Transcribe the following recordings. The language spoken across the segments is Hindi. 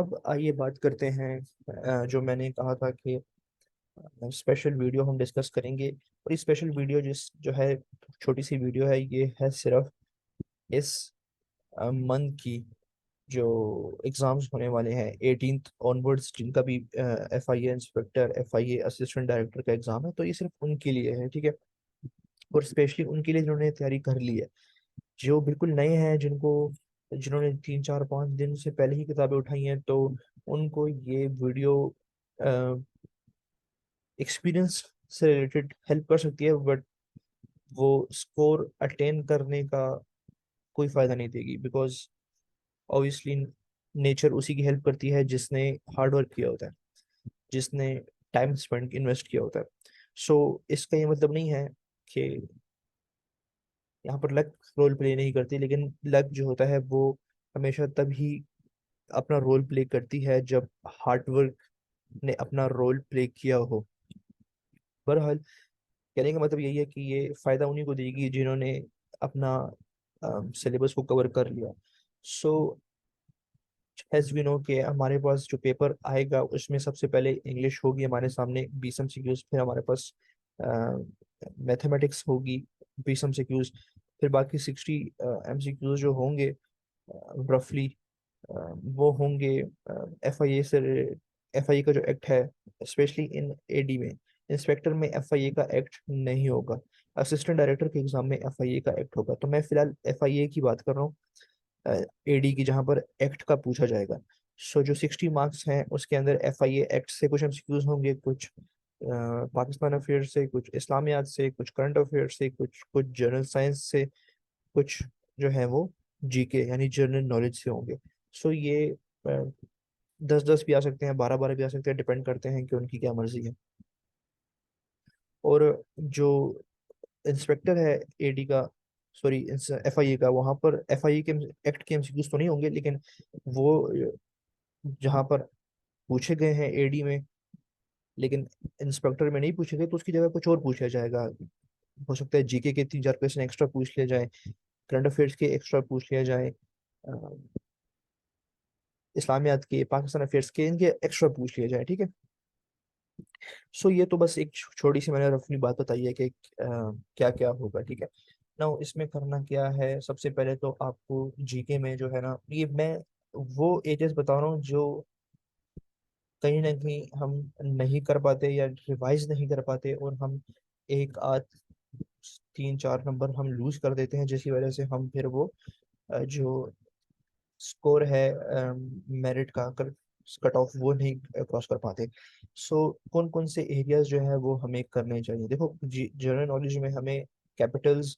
अब आइए बात करते हैं। जो मैंने कहा था कि स्पेशल वीडियो हम डिस्कस करेंगे, और ये स्पेशल वीडियो जिस जो है, छोटी सी वीडियो है, ये है सिर्फ इस मंथ की जो एग्जाम्स होने वाले हैं 18th ऑनवर्ड्स, जिनका भी FIA inspector, FIA assistant director का एग्जाम है, तो ये सिर्फ उनके लिए है, ठीक है। और स्पेशली उनके लिए जिन्होंने तैयारी कर ली है, जो बिल्कुल नए हैं, जिन्होंने 3 4 5 दिन से पहले ही किताबें उठाई हैं, तो उनको ये वीडियो एक्सपीरियंस से रिलेटेड हेल्प कर सकती है, बट वो स्कोर अटेन करने का कोई फायदा नहीं देगी, बिकॉज ऑब्वियसली नेचर उसी की हेल्प करती है जिसने हार्ड वर्क किया होता है, जिसने टाइम स्पेंड इन्वेस्ट किया होता है। सो इसका ये मतलब नहीं है कि यहाँ पर लक रोल प्ले नहीं करती, लेकिन लक जो होता है वो हमेशा तभी अपना रोल प्ले करती है जब हार्ड वर्क ने अपना रोल प्ले किया हो। बहरहाल, कहने का मतलब यही है कि ये फायदा उन्हीं को देगी जिन्होंने अपना सिलेबस को कवर कर लिया। सो एज वी नो कि हमारे पास जो पेपर आएगा उसमें सबसे पहले इंग्लिश होगी हमारे सामने, 20 MCQs, फिर हमारे पास मैथमेटिक्स होगी, 20 MCQs, फिर बाकी 60 MCQs जो होंगे रफली, वो होंगे FIA से। FIA का जो एक्ट है, स्पेशली इन AD में, इंस्पेक्टर में FIA का एक्ट नहीं होगा, असिस्टेंट डायरेक्टर के एग्जाम में FIA का एक्ट होगा। तो मैं फिलहाल FIA की बात कर रहा हूँ, AD की, जहाँ पर एक्ट का पूछा जाएगा। सो जो 60 मार्क्स हैं उसके अंदर FIA एक्ट से कुछ MCQs होंगे, कुछ पाकिस्तान अफेयर से, कुछ इस्लामियात से, कुछ करंट अफेयर से, कुछ कुछ जनरल साइंस से, कुछ जो है वो GK यानी जनरल नॉलेज से होंगे। सो ये 10 10 भी आ सकते हैं, 12 12 भी आ सकते हैं, डिपेंड करते हैं कि उनकी क्या मर्जी है। और जो इंस्पेक्टर है AD का, सॉरी FIA का, वहां पर FIA के एक्ट के MCQs तो नहीं होंगे, लेकिन वो जहां पर पूछे गए हैं AD में, लेकिन इंस्पेक्टर में नहीं पूछे गए, तो उसकी जगह कुछ और पूछा जाएगा। हो सकता है GK के 3 4 क्वेश्चन एक्स्ट्रा पूछ लिया जाए, करंट अफेयर्स के एक्स्ट्रा पूछ लिया जाए, इस्लामियात के, पाकिस्तान अफेयर्स के, इनके एक्स्ट्रा पूछ लिया जाए, ठीक है। सो ये तो बस एक छोटी सी मैंने रफली बात बताई है कि क्या क्या होगा, ठीक है। ना इसमें करना क्या है, सबसे पहले तो आपको GK में जो है ना, ये मैं वो एरियाज बता रहा हूँ जो कहीं ना कहीं हम नहीं कर पाते या रिवाइज नहीं कर पाते, और हम एक आध 3 4 नंबर हम लूज कर देते हैं, जिसकी वजह से हम फिर वो जो स्कोर है मेरिट का कट ऑफ, वो नहीं क्रॉस कर पाते। सो कौन कौन से एरियाज जो है वो हमें करने चाहिए, देखो जनरल नॉलेज में हमें कैपिटल्स,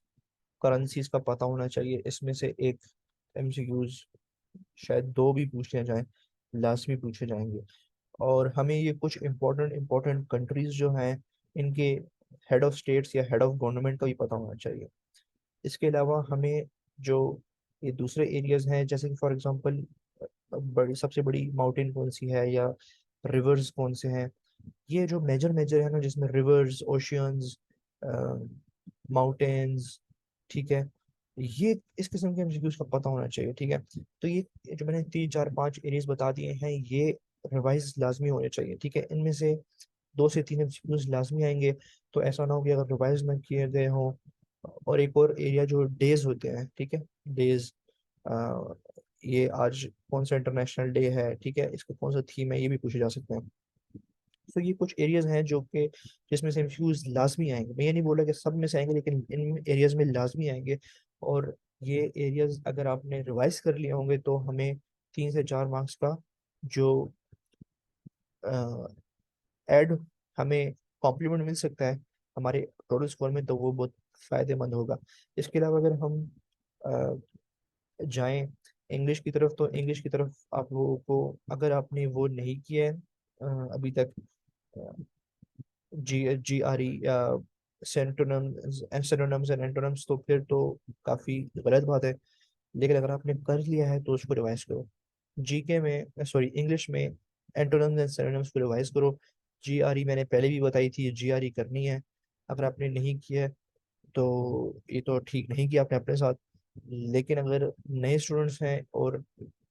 करेंसीज का पता होना चाहिए। इसमें से एक MCQs शायद दो भी पूछ लिया जाए, लाजमी पूछे जाएंगे। और हमें ये कुछ इंपॉर्टेंट इंपॉर्टेंट कंट्रीज जो हैं, इनके हेड ऑफ स्टेट्स या हेड ऑफ गवर्नमेंट का भी पता होना चाहिए। इसके अलावा हमें जो ये दूसरे एरियाज हैं, जैसे कि फॉर एग्जांपल बड़ी सबसे बड़ी माउंटेन कौन सी है, या रिवर्स कौन से हैं, ये जो मेजर मेजर है ना, जिसमें रिवर्स, ओशियंस, माउंटेन्स, ठीक है, ये इस किस्म के एमसीक्यूज का पता होना चाहिए, ठीक है। तो ये जो मैंने 3 4 5 एरियाज बता दिए हैं, ये रिवाइज लाजमी होने चाहिए, ठीक है। इनमें से 2 से 3 एमसीक्यूज लाजमी आएंगे, तो ऐसा ना हो कि अगर रिवाइज ना किए गए हों। और एक और एरिया जो डेज होते हैं, ठीक है, डेज, ये आज कौन सा इंटरनेशनल डे है, ठीक है, इसका कौन सा थीम है, ये भी पूछे जा सकते हैं। तो ये कुछ एरियाज हैं जो कि जिसमें से एमसीक्यूज लाजमी आएंगे। मैं ये नहीं बोला कि सब में से आएंगे, लेकिन इन एरियाज में लाजमी आएंगे। और ये एरियाज अगर आपने रिवाइज कर लिए होंगे, तो हमें 3 से 4 मार्क्स का जो ऐड हमें कॉम्प्लीमेंट मिल सकता है हमारे टोटल स्कोर में, तो वो बहुत फायदेमंद होगा। इसके अलावा अगर हम अ, जाएं इंग्लिश की तरफ, तो इंग्लिश की तरफ आप लोगों को, अगर आपने वो नहीं किया है अभी तक, GRE या सिनोनिम्स एंड एंटोनिम्स, तो फिर तो काफी गलत बात है। लेकिन अगर आपने कर लिया है तो उसको रिवाइज करो। GK में, सॉरी, इंग्लिश में एंटोनिम्स एंड सिनोनिम्स को रिवाइज करो। GRE मैंने पहले भी बताई थी, GRE करनी है। अगर आपने नहीं किया है तो ये तो ठीक नहीं किया आपने अपने साथ। लेकिन अगर नए स्टूडेंट्स हैं और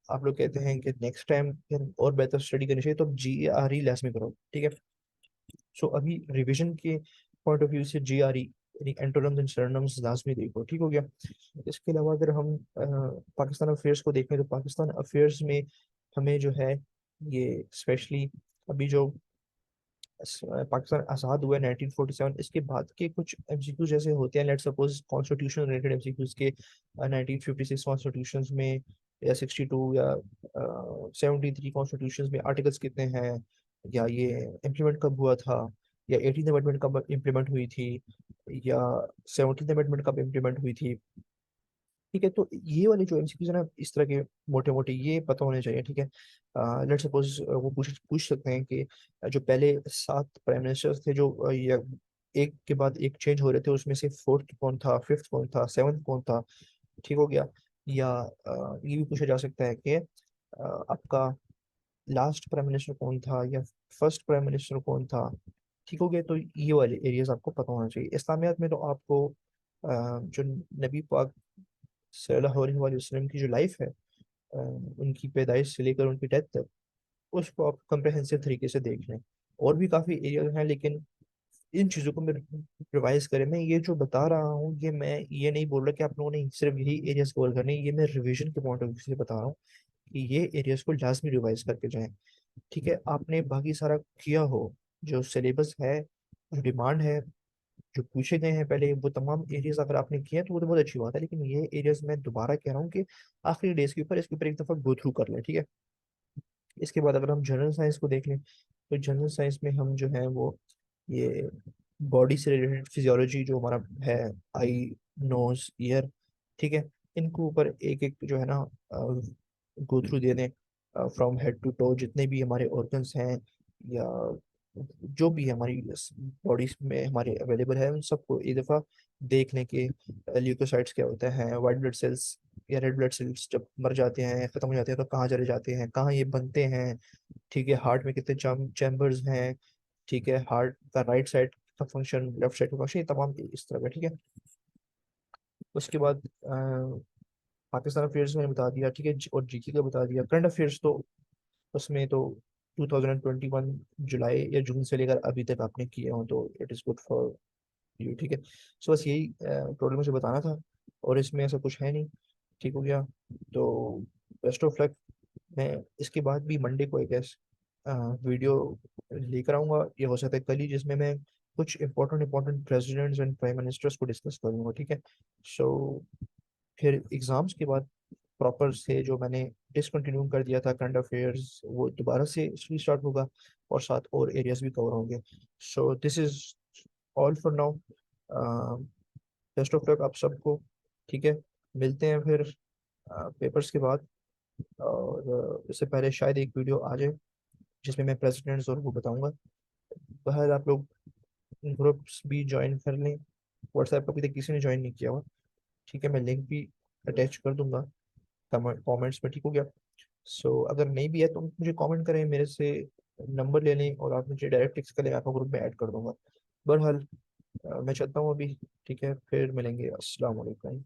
आप लोग कहते हैं कि नेक्स्ट टाइम फिर और बेहतर स्टडी करनी चाहिए, तो आप GRE लाजमी करो, ठीक है। सो अभी रिवीजन के पॉइंट ऑफ व्यू से GRE यानी एंटोनिम्स एंड सिनोनिम्स लाजमी देखो, ठीक हो गया। इसके अलावा अगर हम पाकिस्तान अफेयर्स को देखें, तो पाकिस्तान अफेयर्स में हमें जो है ये स्पेशली अभी जो पाकिस्तान आज़ाद हुआ है 1947, इसके बाद के कुछ एमसीक्यू जैसे होते हैं, let suppose constitution related MCQs के 1956 कॉन्स्टिट्यूशन में या 62 या 73 कॉन्स्टिट्यूशन में आर्टिकल्स कितने हैं, या ये इम्प्लीमेंट कब हुआ था, या 18th अमेंडमेंट कब इम्प्लीमेंट हुई थी, या 17th अमेंडमेंट कब इम्प्लीमेंट हुई थी, ठीक है। तो ये वाले जो एमसीक्यूज है ना, इस तरह के मोटे मोटे ये पता होने चाहिए, ठीक है। लेट सपोज वो पूछ पूछ सकते हैं कि जो पहले 7 प्राइम मिनिस्टर्स थे जो ये एक के बाद एक चेंज हो रहे थे, उसमें से फोर्थ कौन था, फिफ्थ कौन था, सेवन्थ कौन था, ठीक हो गया। या ये भी पूछा जा सकता है कि आपका लास्ट प्राइम मिनिस्टर कौन था, या फर्स्ट प्राइम मिनिस्टर कौन था, ठीक हो गया। तो ये वाले एरियाज आपको पता होना चाहिए। इस्लामियात में तो आपको जो नबी पाक सल्लल्लाहु अलैहि वसल्लम की जो लाइफ है, उनकी पैदाइश से लेकर उनकी डेथ तक, उसको आप कंप्रहेंसिव तरीके से देख लें। और भी काफ़ी एरिया हैं, लेकिन इन चीज़ों को मैं रिवाइज करें। मैं ये जो बता रहा हूँ, ये मैं ये नहीं बोल रहा कि आप लोगों ने सिर्फ यही एरियाज कवर करने, ये मैं रिवीजन के पॉइंट ऑफ व्यू से बता रहा हूँ कि ये एरियाज को लाजमी रिवाइज करके जाएं, ठीक है। आपने बाकी सारा किया हो, जो सिलेबस है, जो डिमांड है, जो पूछे गए हैं पहले, वो तमाम एरियाज अगर आपने किए हैं तो वो तो बहुत अच्छी बात है, लेकिन ये एरियाज मैं दोबारा कह रहा हूँ कि आखिरी डेज के ऊपर इसके ऊपर एक दफा गो थ्रू कर लें, ठीक है। इसके बाद अगर हम जनरल साइंस को देख लें, तो जनरल साइंस में हम जो है वो ये बॉडी से रिलेटेड फिजियोलॉजी जो हमारा है, आई, नोज, ईयर, ठीक है, इनको ऊपर एक एक जो है ना गो थ्रू दे दें, फ्रॉम हेड टू टो, जितने भी हमारे ऑर्गन्स हैं या जो भी हमारी बॉडी में हमारे अवेलेबल है, उन सबको एक दफ़ा देख लें कि ल्यूकोसाइट्स क्या होता है, वाइट ब्लड सेल्स या रेड ब्लड सेल्स जब मर जाते हैं, खत्म हो जाते हैं, तो कहाँ चले जाते हैं, कहाँ ये बनते हैं, ठीक है। हार्ट में कितने चैम्बर्स हैं, ठीक है। हार्ट का राइट साइड का फंक्शन, लेफ्ट साइड का फंक्शन, ये तमाम इस तरह का, ठीक है। उसके बाद पाकिस्तान अफेयर्स मैंने बता दिया, ठीक है, और जीके का बता दिया। करंट अफेयर्स तो उसमें तो 2021 जुलाई या जून से लेकर अभी तक आपने किए हो, तो it is good for you, ठीक है। सो बस यही टोटल मुझे बताना था, और इसमें ऐसा कुछ है नहीं, ठीक हो गया। तो बेस्ट ऑफ लक। मैं इसके बाद भी मंडे को एक वीडियो लेकर आऊँगा, ये हो सकता है कल ही, जिसमें मैं कुछ important important presidents and prime ministers को डिस्कस करूँगा, ठीक है। सो फिर एग्जाम्स के बाद प्रॉपर से जो मैंने डिसकंटिन्यू कर दिया था करंट अफेयर्स, वो दोबारा से स्टार्ट होगा, और साथ और एरियाज भी कवर होंगे। So this is all for now. Best of luck आप सबको, ठीक है। मिलते हैं फिर पेपर्स के बाद, और इससे पहले शायद एक वीडियो आ जाए जिसमें मैं प्रेसिडेंट्स और वो बताऊंगा। बहर आप लोग ग्रुप्स भी ज्वाइन कर लें, व्हाट्सएप पर अभी तक किसी ने ज्वाइन नहीं किया हुआ, ठीक है। मैं लिंक भी अटैच कर दूंगा कमेंट्स में, ठीक हो गया। सो अगर नहीं भी है तो मुझे कमेंट करें, मेरे से नंबर ले लें, और आप मुझे डायरेक्ट टेक्स्ट करें, आपको ग्रुप में ऐड कर दूंगा। बहरहाल मैं चलता हूँ अभी, ठीक है, फिर मिलेंगे। अस्सलाम वालेकुम।